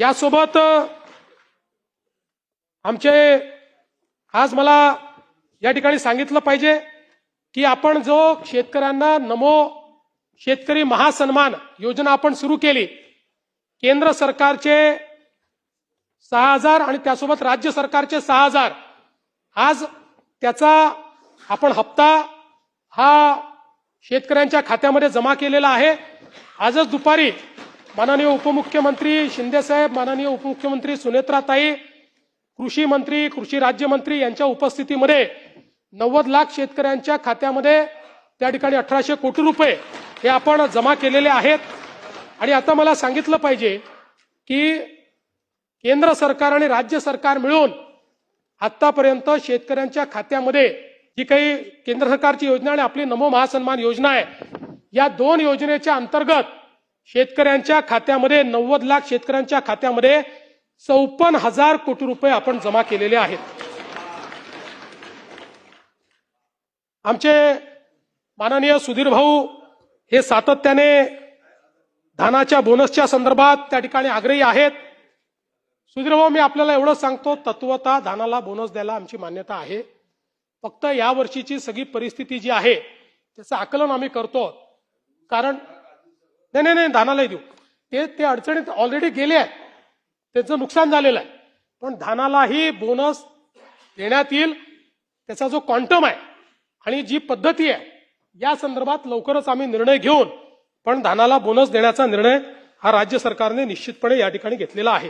यासोबत आमचे आज मला या ठिकाणी सांगितलं पाहिजे की आपण जो शेतकऱ्यांना नमो शेतकरी महासन्मान योजना आपण सुरू केली, केंद्र सरकारचे 6,000 आणि त्यासोबत राज्य सरकारचे 6,000, आज त्याचा आपण हप्ता हा शेतकऱ्यांच्या खात्यामध्ये जमा केलेला आहे। आजच दुपारी माननीय उपमुख्यमंत्री शिंदे साहेब, माननीय उपमुख्यमंत्री सुनेत्राताई, कृषी मंत्री, कृषी राज्यमंत्री यांच्या उपस्थितीमध्ये 90 लाख शेतकऱ्यांच्या खात्यामध्ये त्या ठिकाणी 1800 कोटी रुपये हे आपण जमा केलेले आहेत। आणि आता मला सांगितलं पाहिजे की केंद्र सरकार आणि राज्य सरकार मिळून आतापर्यंत शेतकऱ्यांच्या खात्यामध्ये जी काही केंद्र सरकारची योजना आणि आपली नमो महासन्मान योजना आहे, या दोन योजनेच्या अंतर्गत शेतकऱ्यांच्या खात्यामध्ये 90 लाख शेतकऱ्यांच्या खात्यामध्ये 54,000 कोटी रुपये आपण जमा केलेले आहेत। आमचे माननीय सुधीर भाऊ हे सातत्याने धानाच्या बोनसच्या संदर्भात त्या ठिकाणी आग्रही आहेत। सुधीर भाऊ, मी आपल्याला एवढं सांगतो, तत्वतः धानाला बोनस द्यायला आमची मान्यता आहे। फक्त या वर्षीची सगळी परिस्थिती जी आहे त्याचं आकलन आम्ही करतो, कारण नाही धानालाही देऊ, ते अडचणीत ऑलरेडी गेले आहेत, त्याचं नुकसान झालेलं आहे, पण धानालाही बोनस देण्यात येईल। त्याचा जो क्वांटम आहे आणि जी पद्धती आहे या संदर्भात लवकरच आम्ही निर्णय घेऊन पण धानाला बोनस देण्याचा निर्णय हा राज्य सरकारने निश्चितपणे या ठिकाणी घेतलेला आहे।